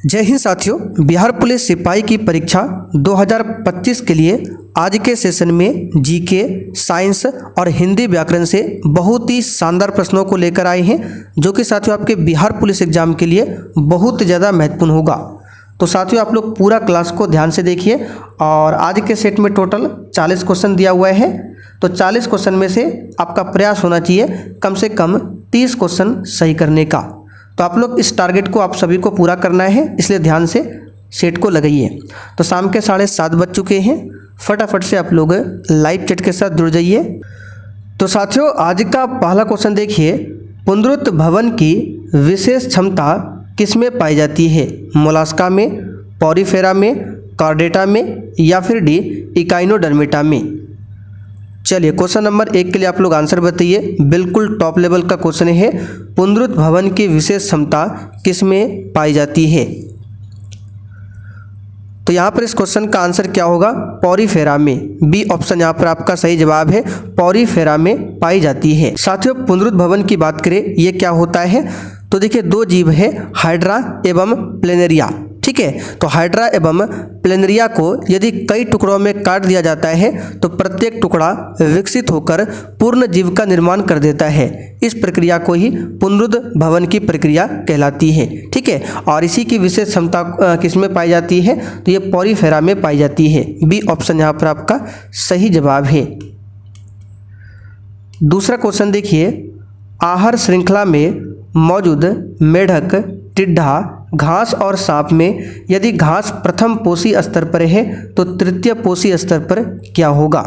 जय हिंद साथियों, बिहार पुलिस सिपाही की परीक्षा 2025 के लिए आज के सेशन में जीके, साइंस और हिंदी व्याकरण से बहुत ही शानदार प्रश्नों को लेकर आए हैं, जो कि साथियों आपके बिहार पुलिस एग्जाम के लिए बहुत ज़्यादा महत्वपूर्ण होगा। तो साथियों आप लोग पूरा क्लास को ध्यान से देखिए। और आज के सेट में टोटल 40 क्वेश्चन दिया हुआ है। तो 40 क्वेश्चन में से आपका प्रयास होना चाहिए कम से कम 30 क्वेश्चन सही करने का। तो आप लोग इस टारगेट को आप सभी को पूरा करना है, इसलिए ध्यान से सेट को लगाइए। तो शाम के 7:30 बज चुके हैं, फटाफट से आप लोग लाइव चैट के साथ जुड़ जाइए। तो साथियों आज का पहला क्वेश्चन देखिए, पुनरुत्त भवन की विशेष क्षमता किसमें पाई जाती है? मोलास्का में, पॉरीफेरा में, कार्डेटा में या फिर डी इकाइनोडर्मेटा में। चलिए क्वेश्चन नंबर 1 के लिए आप लोग आंसर बताइए। बिल्कुल टॉप लेवल का क्वेश्चन है, पुनरुत्त भवन की विशेष क्षमता किसमें पाई जाती है? तो यहाँ पर इस क्वेश्चन का आंसर क्या होगा? पॉरीफेरा में। बी ऑप्शन यहाँ पर आपका सही जवाब है, पॉरीफेरा में पाई जाती है। साथियों पुनरुत्त भवन की बात करें, ये क्या होता है? तो देखिए दो जीव है, हाइड्रा एवं प्लेनेरिया। ठीक है, तो हाइड्रा एवं प्लेनेरिया को यदि कई टुकड़ों में काट दिया जाता है तो प्रत्येक टुकड़ा विकसित होकर पूर्ण जीव का निर्माण कर देता है। इस प्रक्रिया को ही पुनरुत्त भवन की प्रक्रिया कहलाती है। ठीक है, और इसी की विशेष क्षमता किसमें पाई जाती है? तो ये पॉरीफेरा में पाई जाती है। बी ऑप्शन यहाँ पर आपका सही जवाब है। दूसरा क्वेश्चन देखिए, आहार श्रृंखला में मौजूद मेढक, टिड्ढा, घास और सांप में यदि घास प्रथम पोषी स्तर पर है तो तृतीय पोषी स्तर पर क्या होगा?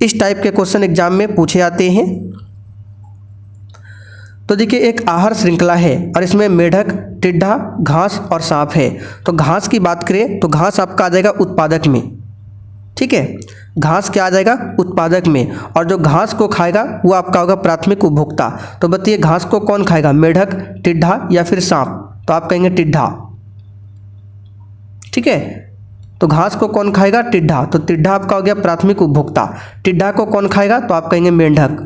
इस टाइप के क्वेश्चन एग्जाम में पूछे जाते हैं। तो देखिए एक आहार श्रृंखला है और इसमें मेढक, टिड्ढा, घास और सांप है। तो घास की बात करें तो घास आपका आ जाएगा उत्पादक में। ठीक है, घास क्या आ जाएगा? उत्पादक में। और जो घास को खाएगा वो आपका होगा प्राथमिक उपभोक्ता। तो बताइए घास को कौन खाएगा, मेढक, टिड्ढा या फिर सांप? तो आप कहेंगे टिड्ढा। ठीक है, तो घास को कौन खाएगा? टिड्ढा। तो टिड्ढा आपका हो गया प्राथमिक उपभोक्ता। टिड्ढा को कौन खाएगा? तो आप कहेंगे मेंढक।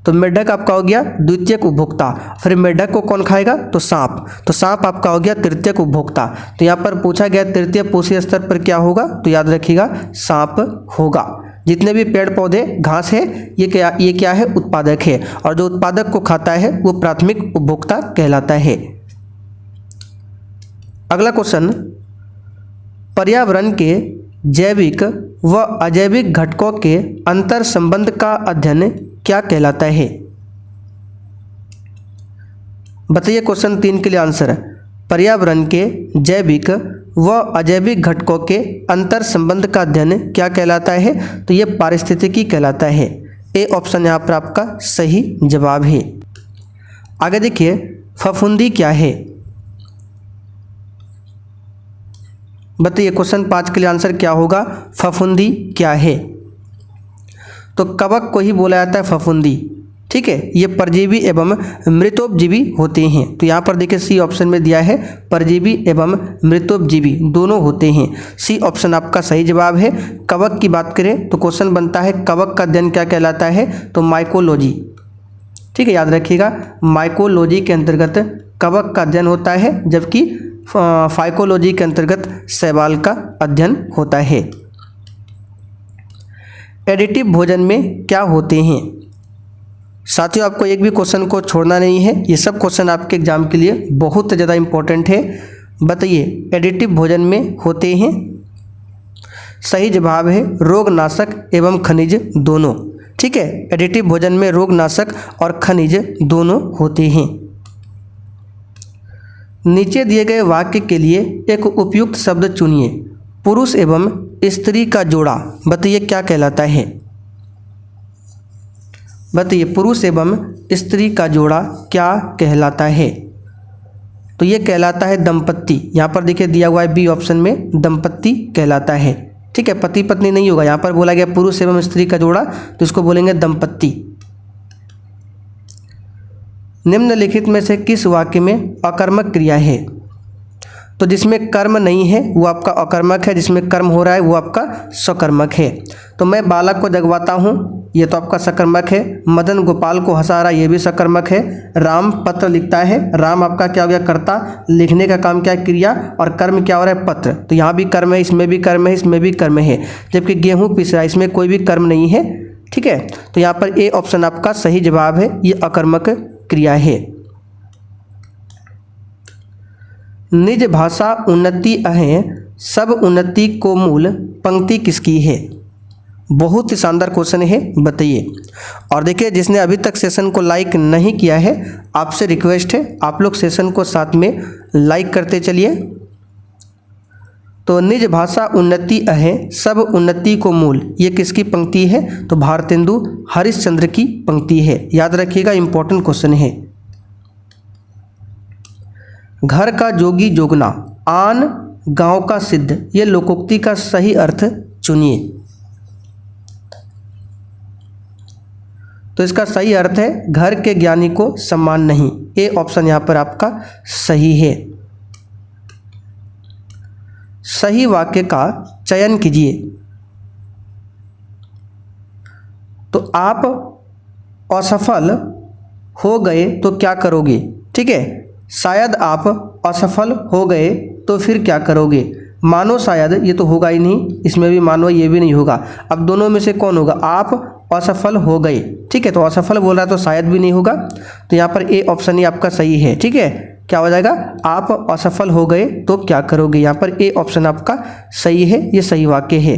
तो मेंढक आपका हो गया द्वितीयक उपभोक्ता। फिर मेंढक को कौन खाएगा? तो सांप। तो सांप आपका हो गया तृतीयक उपभोक्ता। तो यहाँ पर पूछा गया तृतीय पोषी स्तर पर क्या होगा? तो याद रखिएगा सांप होगा। जितने भी पेड़ पौधे घास है ये क्या है? उत्पादक है। और जो उत्पादक को खाता है वो प्राथमिक उपभोक्ता कहलाता है। अगला क्वेश्चन, पर्यावरण के जैविक व अजैविक घटकों के अंतर संबंध का अध्ययन क्या कहलाता है? बताइए क्वेश्चन 3 के लिए आंसर। पर्यावरण के जैविक व अजैविक घटकों के अंतर संबंध का अध्ययन क्या कहलाता है? तो ये पारिस्थितिकी कहलाता है। ए ऑप्शन यहाँ पर आपका सही जवाब है। आगे देखिए, फफूंदी क्या है? बताइए क्वेश्चन 5 के लिए आंसर क्या होगा? फफूंदी क्या है? तो कवक को ही बोला जाता है फफूंदी। ठीक है, ये परजीवी एवं मृतोपजीवी होते हैं। तो यहाँ पर देखिए सी ऑप्शन में दिया है, परजीवी एवं मृतोपजीवी दोनों होते हैं। सी ऑप्शन आपका सही जवाब है। कवक की बात करें तो क्वेश्चन बनता है कवक का अध्ययन क्या कहलाता है? तो माइकोलॉजी। ठीक है, याद रखिएगा माइकोलॉजी के अंतर्गत कवक का अध्ययन होता है, जबकि फाइकोलॉजी के अंतर्गत शैवाल का अध्ययन होता है। एडिटिव भोजन में क्या होते हैं? साथियों आपको एक भी क्वेश्चन को छोड़ना नहीं है, ये सब क्वेश्चन आपके एग्जाम के लिए बहुत ज़्यादा इम्पोर्टेंट है। बताइए एडिटिव भोजन में होते हैं। सही जवाब है रोगनाशक एवं खनिज दोनों। ठीक है, एडिटिव भोजन में रोगनाशक और खनिज दोनों होते हैं। नीचे दिए गए वाक्य के लिए एक उपयुक्त शब्द चुनिए। पुरुष एवं स्त्री का जोड़ा बताइए क्या कहलाता है? बताइए पुरुष एवं स्त्री का जोड़ा क्या कहलाता है? तो ये कहलाता है दंपत्ति। यहाँ पर देखिए दिया हुआ है बी ऑप्शन में, दंपत्ति कहलाता है। ठीक है, पति पत्नी नहीं होगा। यहाँ पर बोला गया पुरुष एवं स्त्री का जोड़ा, तो इसको बोलेंगे दंपत्ति। निम्नलिखित में से किस वाक्य में अकर्मक क्रिया है? तो जिसमें कर्म नहीं है वो आपका अकर्मक है, जिसमें कर्म हो रहा है वो आपका सकर्मक है। तो मैं बालक को जगवाता हूँ ये तो आपका सकर्मक है। मदन गोपाल को हंसा रहा, ये भी सकर्मक है। राम पत्र लिखता है, राम आपका क्या हो गया, कर्ता, लिखने का काम क्या है, क्रिया, और कर्म क्या हो रहा है, पत्र। तो यहाँ भी कर्म है, इसमें भी कर्म है, इसमें भी कर्म है। जबकि गेहूँ पिस रहा है, इसमें कोई भी कर्म नहीं है। ठीक है, तो यहाँ पर ए ऑप्शन आपका सही जवाब है, ये अकर्मक क्रिया है। निज भाषा उन्नति अहे सब उन्नति को मूल पंक्ति किसकी है? बहुत ही शानदार क्वेश्चन है, बताइए। और देखिए, जिसने अभी तक सेशन को लाइक नहीं किया है, आपसे रिक्वेस्ट है आप लोग सेशन को साथ में लाइक करते चलिए। तो निज भाषा उन्नति अहे सब उन्नति को मूल, ये किसकी पंक्ति है? तो भारतेंदु हरिश्चंद्र की पंक्ति है। याद रखिएगा, इंपॉर्टेंट क्वेश्चन है। घर का जोगी जोगना आन गांव का सिद्ध, ये लोकोक्ति का सही अर्थ चुनिए। तो इसका सही अर्थ है घर के ज्ञानी को सम्मान नहीं। ए ऑप्शन यहाँ पर आपका सही है। सही वाक्य का चयन कीजिए। तो आप असफल हो गए तो क्या करोगे? ठीक है, शायद आप असफल हो गए तो फिर क्या करोगे? मानो शायद, ये तो होगा ही नहीं, इसमें भी मानो, ये भी नहीं होगा। अब दोनों में से कौन होगा? आप असफल हो गए। ठीक है, तो असफल बोल रहा है तो शायद भी नहीं होगा। तो यहाँ पर ए ऑप्शन ही आपका सही है। ठीक है, क्या हो जाएगा? आप असफल हो गए तो क्या करोगे? यहाँ पर ए ऑप्शन आपका सही है, ये सही वाक्य है।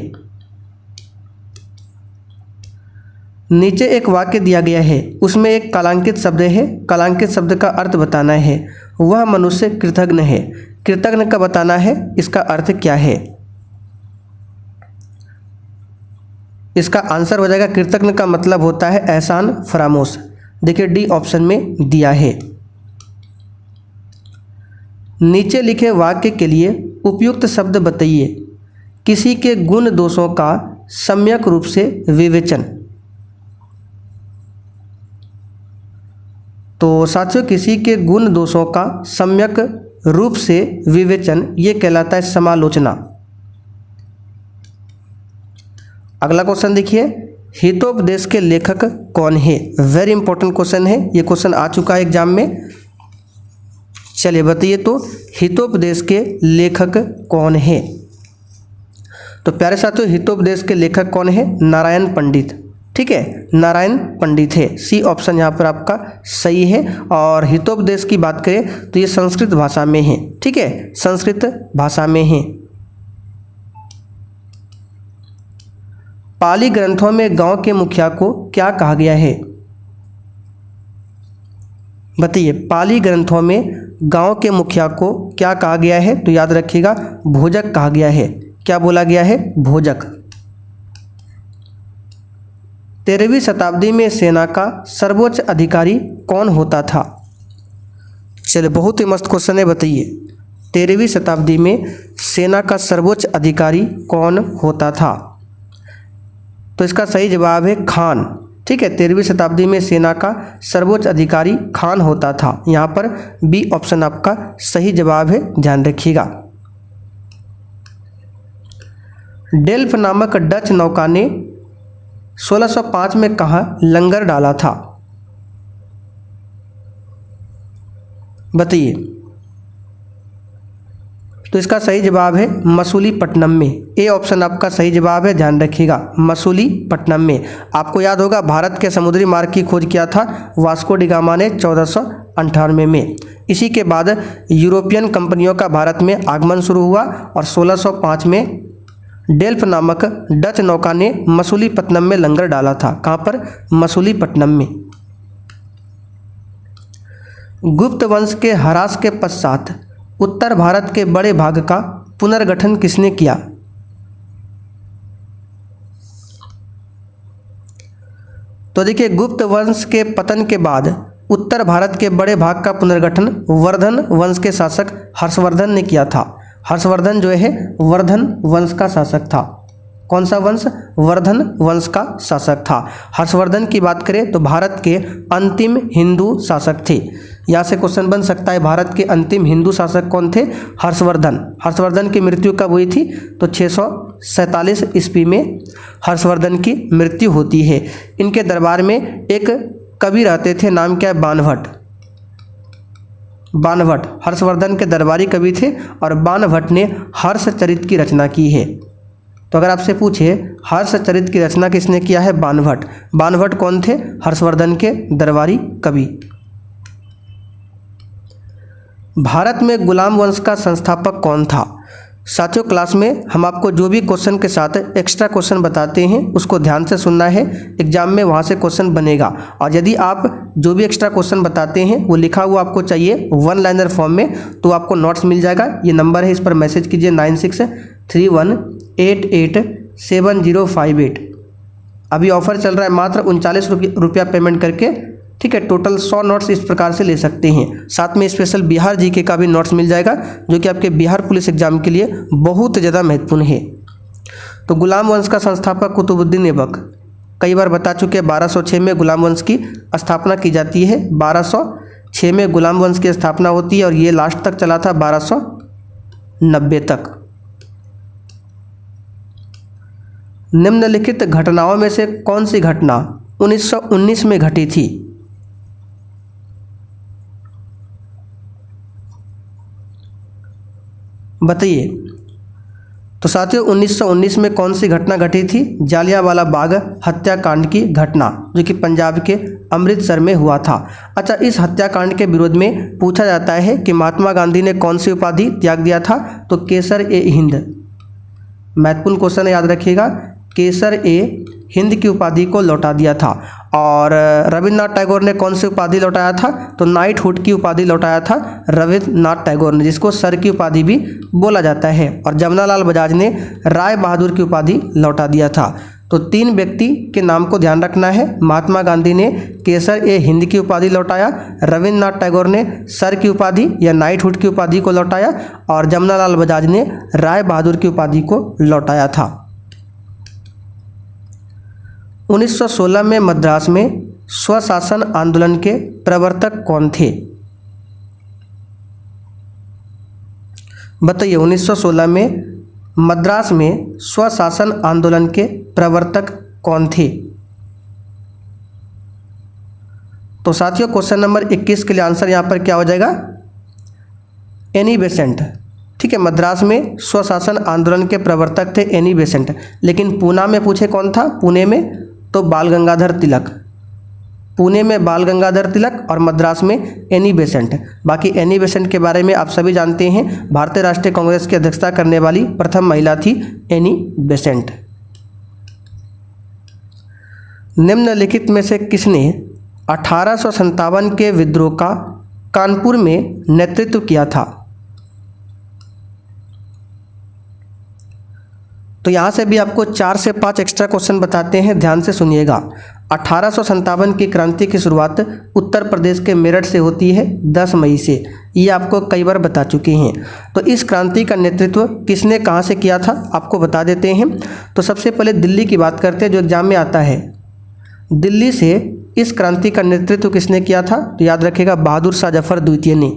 नीचे एक वाक्य दिया गया है, उसमें एक कालांकित शब्द है, कालांकित शब्द का अर्थ बताना है। वह मनुष्य कृतज्ञ है, कृतज्ञ का बताना है, इसका अर्थ क्या है? इसका आंसर हो जाएगा, कृतज्ञ का मतलब होता है एहसान फरामोश। देखिए, डी ऑप्शन में दिया है। नीचे लिखे वाक्य के लिए उपयुक्त शब्द बताइए। किसी के गुण दोषों का सम्यक रूप से विवेचन। तो साथियों, किसी के गुण दोषों का सम्यक रूप से विवेचन, ये कहलाता है समालोचना। अगला क्वेश्चन देखिए, हितोपदेश के लेखक कौन है? वेरी इंपॉर्टेंट क्वेश्चन है, ये क्वेश्चन आ चुका है एग्जाम में। चलिए बताइए, तो हितोपदेश के लेखक कौन है? तो प्यारे साथियों, हितोपदेश के लेखक कौन है? नारायण पंडित। ठीक है, नारायण पंडित है। सी ऑप्शन यहाँ पर आपका सही है। और हितोपदेश की बात करें तो ये संस्कृत भाषा में है। ठीक है, संस्कृत भाषा में है। पाली ग्रंथों में गांव के मुखिया को क्या कहा गया है? बताइए, पाली ग्रंथों में गांव के मुखिया को क्या कहा गया है? तो याद रखिएगा, भोजक कहा गया है। क्या बोला गया है? भोजक। 13वीं शताब्दी में सेना का सर्वोच्च अधिकारी कौन होता था? चलिए, बहुत ही मस्त क्वेश्चन है, बताइए। 13वीं शताब्दी में सेना का सर्वोच्च अधिकारी कौन होता था? तो इसका सही जवाब है खान। ठीक है, 13वीं शताब्दी में सेना का सर्वोच्च अधिकारी खान होता था। यहाँ पर बी ऑप्शन आपका सही जवाब है, ध्यान रखिएगा। डेल्फ नामक डच नौका ने 1605 में कहाँ लंगर डाला था? बताइए। तो इसका सही जवाब है मसूलीपट्टनम में। ए ऑप्शन आपका सही जवाब है, ध्यान रखिएगा, मसूलीपट्टनम में। आपको याद होगा, भारत के समुद्री मार्ग की खोज किया था वास्को डी गामा ने 1498 में। इसी के बाद यूरोपियन कंपनियों का भारत में आगमन शुरू हुआ और 1605 में डेल्फ नामक डच नौका ने मसूलीपट्टनम में लंगर डाला था। कहाँ पर? मसूलीपट्टनम में। गुप्त वंश के ह्रास के पश्चात उत्तर भारत के बड़े भाग का पुनर्गठन किसने किया? तो देखिए, गुप्त वंश के पतन के बाद उत्तर भारत के बड़े भाग का पुनर्गठन वर्धन वंश के शासक हर्षवर्धन ने किया था। हर्षवर्धन जो है वर्धन वंश का शासक था। कौन सा वंश? वर्धन वंश का शासक था। हर्षवर्धन की बात करें तो भारत के अंतिम हिंदू शासक थे। यहाँ से क्वेश्चन बन सकता है, भारत के अंतिम हिंदू शासक कौन थे? हर्षवर्धन। हर्षवर्धन की मृत्यु कब हुई थी? तो 647 ईस्वी में हर्षवर्धन की मृत्यु होती है। इनके दरबार में एक कवि रहते थे, नाम क्या है? बाणभट्ट। बाणभट्ट हर्षवर्धन के दरबारी कवि थे और बाणभट्ट ने हर्षचरित की रचना की है। तो अगर आपसे पूछे हर्षचरित की रचना किसने किया है? बाणभट्ट। बाणभट्ट कौन थे? हर्षवर्धन के दरबारी कवि। भारत में गुलाम वंश का संस्थापक कौन था? साथियों, क्लास में हम आपको जो भी क्वेश्चन के साथ एक्स्ट्रा क्वेश्चन बताते हैं उसको ध्यान से सुनना है, एग्जाम में वहाँ से क्वेश्चन बनेगा। और यदि आप जो भी एक्स्ट्रा क्वेश्चन बताते हैं वो लिखा हुआ आपको चाहिए वन लाइनर फॉर्म में, तो आपको नोट्स मिल जाएगा। ये नंबर है, इस पर मैसेज कीजिए 9631887058। अभी ऑफर चल रहा है, मात्र 39 रुपया पेमेंट करके, ठीक है। टोटल 100 नोट्स इस प्रकार से ले सकते हैं। साथ में स्पेशल बिहार जीके का भी नोट्स मिल जाएगा, जो कि आपके बिहार पुलिस एग्जाम के लिए बहुत ज़्यादा महत्वपूर्ण है। तो गुलाम वंश का संस्थापक कुतुबुद्दीन ऐबक, कई बार बता चुके हैं। 1206 में गुलाम वंश की स्थापना की जाती है। 1206 में गुलाम वंश की स्थापना होती है और ये लास्ट तक चला था 1290 तक। निम्नलिखित घटनाओं में से कौन सी घटना 1919 में घटी थी? बताइए। तो साथियों, 1919 में कौन सी घटना घटी थी? जालियांवाला बाग हत्याकांड की घटना, जो कि पंजाब के अमृतसर में हुआ था। अच्छा, इस हत्याकांड के विरोध में पूछा जाता है कि महात्मा गांधी ने कौन सी उपाधि त्याग दिया था? तो केसर-ए-हिंद। महत्वपूर्ण क्वेश्चन है, याद रखिएगा। केसर-ए-हिंद की उपाधि को लौटा दिया था। और रविन्द्रनाथ टैगोर ने कौन सी उपाधि लौटाया था? तो नाइटहुड की उपाधि लौटाया था रविन्द्रनाथ टैगोर ने, जिसको सर की उपाधि भी बोला जाता है। और जमनालाल बजाज ने राय बहादुर की उपाधि लौटा दिया था। तो 3 व्यक्ति के नाम को ध्यान रखना है। महात्मा गांधी ने केसर-ए-हिंद की उपाधि लौटाया, रविन्द्रनाथ टैगोर ने सर की उपाधि या नाइटहुड की उपाधि को लौटाया, और जमनालाल बजाज ने राय बहादुर की उपाधि को लौटाया था। 1916 में मद्रास में स्वशासन आंदोलन के प्रवर्तक कौन थे? बताइए। 1916 में मद्रास में स्वशासन आंदोलन के प्रवर्तक कौन थे? तो साथियों, क्वेश्चन नंबर 21 के लिए आंसर यहाँ पर क्या हो जाएगा? Annie Besant. ठीक है, मद्रास में स्वशासन आंदोलन के प्रवर्तक थे एनी बेसेंट। लेकिन पूना में पूछे कौन था? पुणे में तो बाल गंगाधर तिलक। पुणे में बाल गंगाधर तिलक और मद्रास में एनी बेसेंट। बाकी एनी बेसेंट के बारे में आप सभी जानते हैं, भारतीय राष्ट्रीय कांग्रेस की अध्यक्षता करने वाली प्रथम महिला थी एनी बेसेंट। निम्नलिखित में से किसने 1857 के विद्रोह का कानपुर में नेतृत्व किया था? तो यहाँ से भी आपको 4 से 5 एक्स्ट्रा क्वेश्चन बताते हैं, ध्यान से सुनिएगा। 1857 की क्रांति की शुरुआत उत्तर प्रदेश के मेरठ से होती है 10 मई से। ये आपको कई बार बता चुके हैं। तो इस क्रांति का नेतृत्व किसने कहाँ से किया था, आपको बता देते हैं। तो सबसे पहले दिल्ली की बात करते हैं, जो एग्जाम में आता है। दिल्ली से इस क्रांति का नेतृत्व किसने किया था? तो याद रखिएगा, बहादुर शाह जफर द्वितीय ने।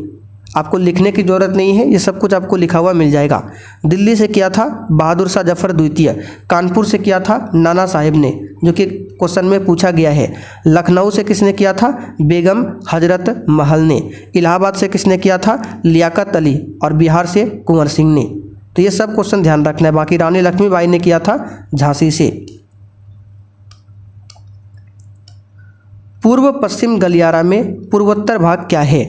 आपको लिखने की ज़रूरत नहीं है, ये सब कुछ आपको लिखा हुआ मिल जाएगा। दिल्ली से किया था बहादुर शाह जफर द्वितीय। कानपुर से किया था नाना साहिब ने, जो कि क्वेश्चन में पूछा गया है। लखनऊ से किसने किया था? बेगम हजरत महल ने। इलाहाबाद से किसने किया था? लियाकत अली। और बिहार से कुंवर सिंह ने। तो ये सब क्वेश्चन ध्यान रखना है। बाकी रानी लक्ष्मीबाई ने किया था झांसी से। पूर्व पश्चिम गलियारा में पूर्वोत्तर भाग क्या है?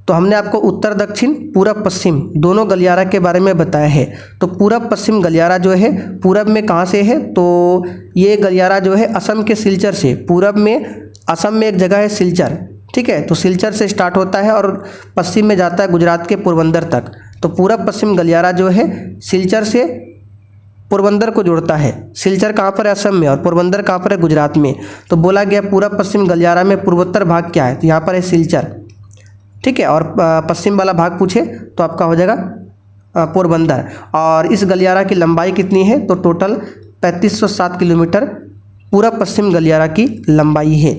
तो हमने आपको उत्तर दक्षिण, पूरब पश्चिम दोनों गलियारा के बारे में बताया है। तो पूरब पश्चिम गलियारा जो है पूरब में कहाँ से है? तो ये गलियारा जो है असम के सिलचर से। पूरब में असम में एक जगह है सिलचर, ठीक है। तो सिलचर से स्टार्ट होता है और पश्चिम में जाता है गुजरात के पोरबंदर तक। तो पूरब पश्चिम गलियारा जो है सिलचर से पोरबंदर को जोड़ता है। सिलचर कहाँ पर है? असम में। और पोरबंदर कहाँ पर है? गुजरात में। तो बोला गया पूरब पश्चिम गलियारा में पूर्वोत्तर भाग क्या है? तो यहाँ पर है सिलचर, ठीक है। और पश्चिम वाला भाग पूछे तो आपका हो जाएगा पोरबंदर। और इस गलियारा की लंबाई कितनी है? तो टोटल 3507 किलोमीटर पूरा पश्चिम गलियारा की लंबाई है।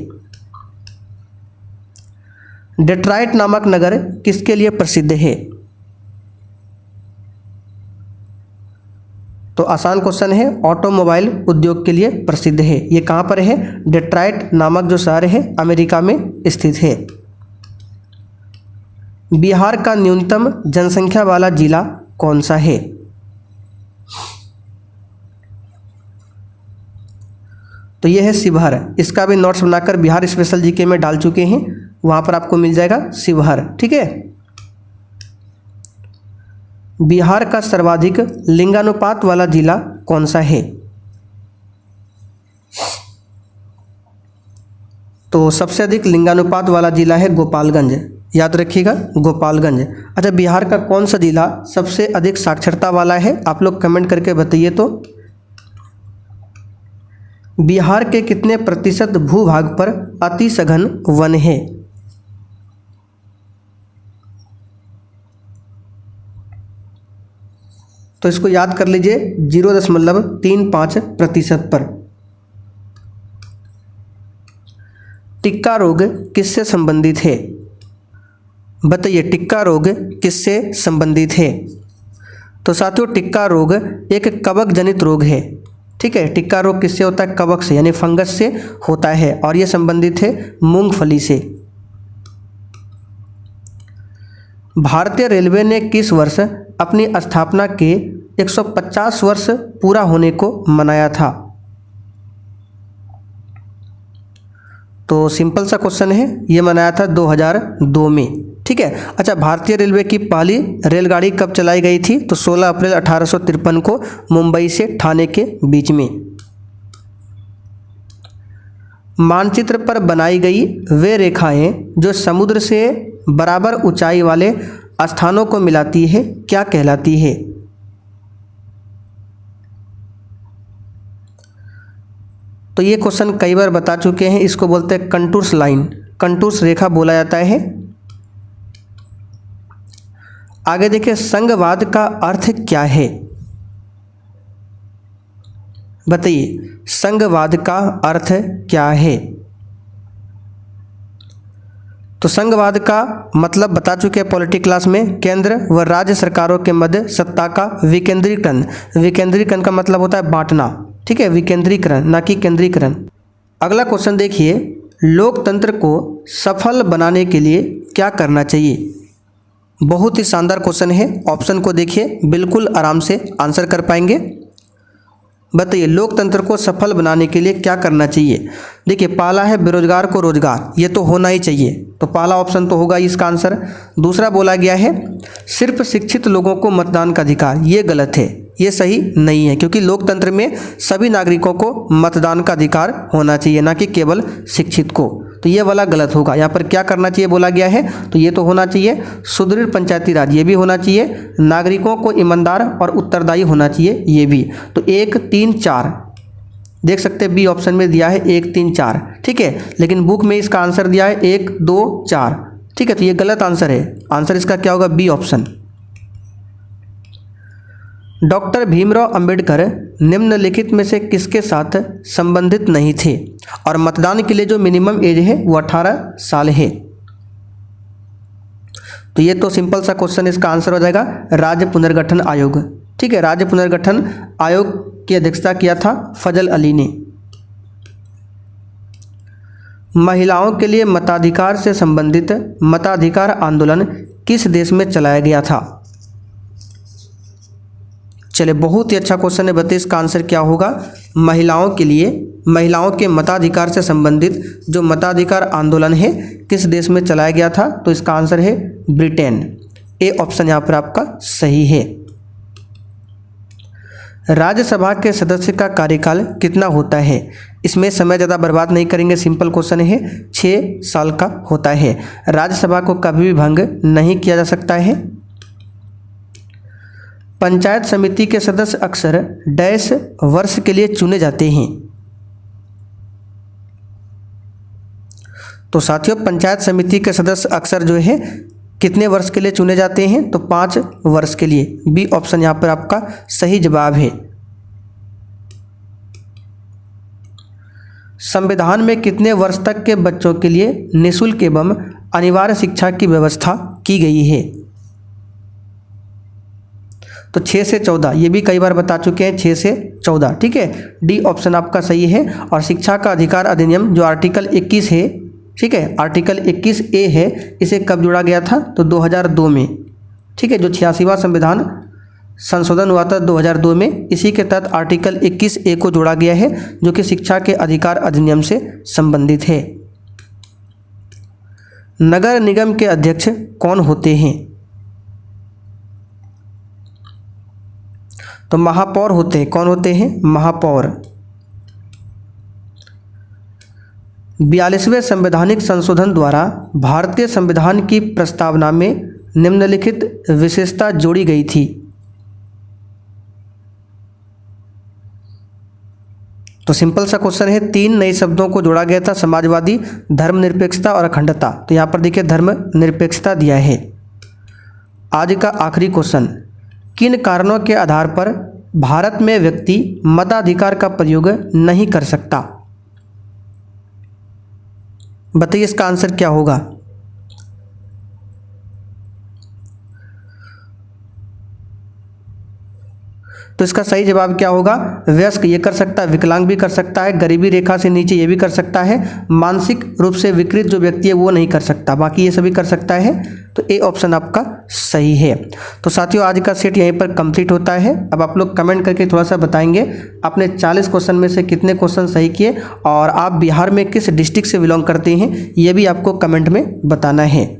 डेट्रॉइट नामक नगर किसके लिए प्रसिद्ध है? तो आसान क्वेश्चन है, ऑटोमोबाइल उद्योग के लिए प्रसिद्ध है। ये कहाँ पर है? डेट्रॉइट नामक जो शहर है अमेरिका में स्थित है। बिहार का न्यूनतम जनसंख्या वाला जिला कौन सा है? तो यह है शिवहर। इसका भी नोट्स बनाकर बिहार स्पेशल जीके में डाल चुके हैं, वहां पर आपको मिल जाएगा शिवहर। ठीक है। बिहार का सर्वाधिक लिंगानुपात वाला जिला कौन सा है? तो सबसे अधिक लिंगानुपात वाला जिला है गोपालगंज, याद रखिएगा गोपालगंज। अच्छा, बिहार का कौन सा जिला सबसे अधिक साक्षरता वाला है? आप लोग कमेंट करके बताइए। तो बिहार के कितने प्रतिशत भूभाग पर अति सघन वन है? तो इसको याद कर लीजिए 0.35% पर। टिक्का रोग किससे संबंधित है? बताइए, टिक्का रोग किससे संबंधित है? तो साथियों, टिक्का रोग एक कवक जनित रोग है। ठीक है, टिक्का रोग किससे होता है? कवक से यानी फंगस से होता है, और यह संबंधित है मूंगफली से। भारतीय रेलवे ने किस वर्ष अपनी स्थापना के 150 वर्ष पूरा होने को मनाया था? तो सिंपल सा क्वेश्चन है, ये मनाया था 2002 में। ठीक है। अच्छा, भारतीय रेलवे की पहली रेलगाड़ी कब चलाई गई थी? तो 16 अप्रैल 1853 को मुंबई से ठाणे के बीच में। मानचित्र पर बनाई गई वे रेखाएं जो समुद्र से बराबर ऊंचाई वाले स्थानों को मिलाती है, क्या कहलाती है? तो ये क्वेश्चन कई बार बता चुके हैं, इसको बोलते हैं कंटूर्स लाइन, कंटूर्स रेखा बोला जाता है। आगे देखिए, संघवाद का अर्थ क्या है? बताइए, संघवाद का अर्थ क्या है? तो संघवाद का मतलब बता चुके हैं पॉलिटिक्स क्लास में, केंद्र व राज्य सरकारों के मध्य सत्ता का विकेंद्रीकरण। विकेंद्रीकरण का मतलब होता है बांटना। ठीक है, विकेंद्रीकरण ना कि केंद्रीकरण। अगला क्वेश्चन देखिए, लोकतंत्र को सफल बनाने के लिए क्या करना चाहिए? बहुत ही शानदार क्वेश्चन है। ऑप्शन को देखिए, बिल्कुल आराम से आंसर कर पाएंगे। बताइए, लोकतंत्र को सफल बनाने के लिए क्या करना चाहिए? देखिए, पहला है बेरोजगार को रोजगार, ये तो होना ही चाहिए, तो पहला ऑप्शन तो होगा इसका आंसर। दूसरा बोला गया है सिर्फ शिक्षित लोगों को मतदान का अधिकार, ये गलत है, ये सही नहीं है, क्योंकि लोकतंत्र में सभी नागरिकों को मतदान का अधिकार होना चाहिए, ना कि केवल शिक्षित को। तो ये वाला गलत होगा। यहाँ पर क्या करना चाहिए बोला गया है? तो ये तो होना चाहिए सुदृढ़ पंचायती राज, ये भी होना चाहिए। नागरिकों को ईमानदार और उत्तरदायी होना चाहिए, ये भी। तो 1, 3, 4 देख सकते हैं, बी ऑप्शन में दिया है 1, 3, 4। ठीक है, लेकिन बुक में इसका आंसर दिया है 1, 2, 4। ठीक है, तो ये गलत आंसर है। आंसर इसका क्या होगा? B option. Doctor Bhimrao Ambedkar निम्नलिखित में से किसके साथ संबंधित नहीं थे? और मतदान के लिए जो मिनिमम एज है वो 18 साल है। तो ये तो सिंपल सा क्वेश्चन, इसका आंसर हो जाएगा राज्य पुनर्गठन आयोग। ठीक है, राज्य पुनर्गठन आयोग की अध्यक्षता किया था फजल अली ने। महिलाओं के लिए मताधिकार से संबंधित मताधिकार आंदोलन किस देश में चलाया गया था? चलिए, बहुत ही अच्छा क्वेश्चन है। बताइए, इसका आंसर क्या होगा? महिलाओं के लिए, महिलाओं के मताधिकार से संबंधित जो मताधिकार आंदोलन है किस देश में चलाया गया था? तो इसका आंसर है ब्रिटेन। ए ऑप्शन यहाँ पर आपका सही है। राज्यसभा के सदस्य का कार्यकाल कितना होता है? इसमें समय ज़्यादा बर्बाद नहीं करेंगे, सिंपल क्वेश्चन है, 6 साल का होता है। राज्यसभा को कभी भी भंग नहीं किया जा सकता है। पंचायत समिति के सदस्य अक्सर डैश वर्ष के लिए चुने जाते हैं। तो साथियों, पंचायत समिति के सदस्य अक्सर जो है कितने वर्ष के लिए चुने जाते हैं? तो 5 वर्ष के लिए। बी ऑप्शन यहाँ पर आपका सही जवाब है। संविधान में कितने वर्ष तक के बच्चों के लिए निःशुल्क एवं अनिवार्य शिक्षा की व्यवस्था की गई है? तो 6 से 14, ये भी कई बार बता चुके हैं, 6 से 14, ठीक है। डी ऑप्शन आपका सही है। और शिक्षा का अधिकार अधिनियम जो आर्टिकल 21 है, ठीक है, आर्टिकल 21A है, इसे कब जोड़ा गया था? तो 2002 में, ठीक है। जो 86वां संविधान संशोधन हुआ था 2002 में, इसी के तहत आर्टिकल 21A को जोड़ा गया है, जो कि शिक्षा के अधिकार अधिनियम से संबंधित है। नगर निगम के अध्यक्ष कौन होते हैं? तो महापौर होते हैं। कौन होते हैं? महापौर। 42वें संवैधानिक संशोधन द्वारा भारतीय संविधान की प्रस्तावना में निम्नलिखित विशेषता जोड़ी गई थी। तो सिंपल सा क्वेश्चन है, 3 नए शब्दों को जोड़ा गया था, समाजवादी, धर्मनिरपेक्षता और अखंडता। तो यहाँ पर देखिए धर्मनिरपेक्षता दिया है। आज का आखिरी क्वेश्चन, किन कारणों के आधार पर भारत में व्यक्ति मताधिकार का प्रयोग नहीं कर सकता? बताइए इसका आंसर क्या होगा? तो इसका सही जवाब क्या होगा? वयस्क ये कर सकता है, विकलांग भी कर सकता है, गरीबी रेखा से नीचे ये भी कर सकता है, मानसिक रूप से विकृत जो व्यक्ति है वो नहीं कर सकता, बाकी ये सभी कर सकता है। तो ए ऑप्शन आपका सही है। तो साथियों आज का सेट यहीं पर कंप्लीट होता है। अब आप लोग कमेंट करके थोड़ा सा बताएंगे आपने 40 क्वेश्चन में से कितने क्वेश्चन सही किए, और आप बिहार में किस डिस्ट्रिक्ट से बिलोंग करते हैं ये भी आपको कमेंट में बताना है।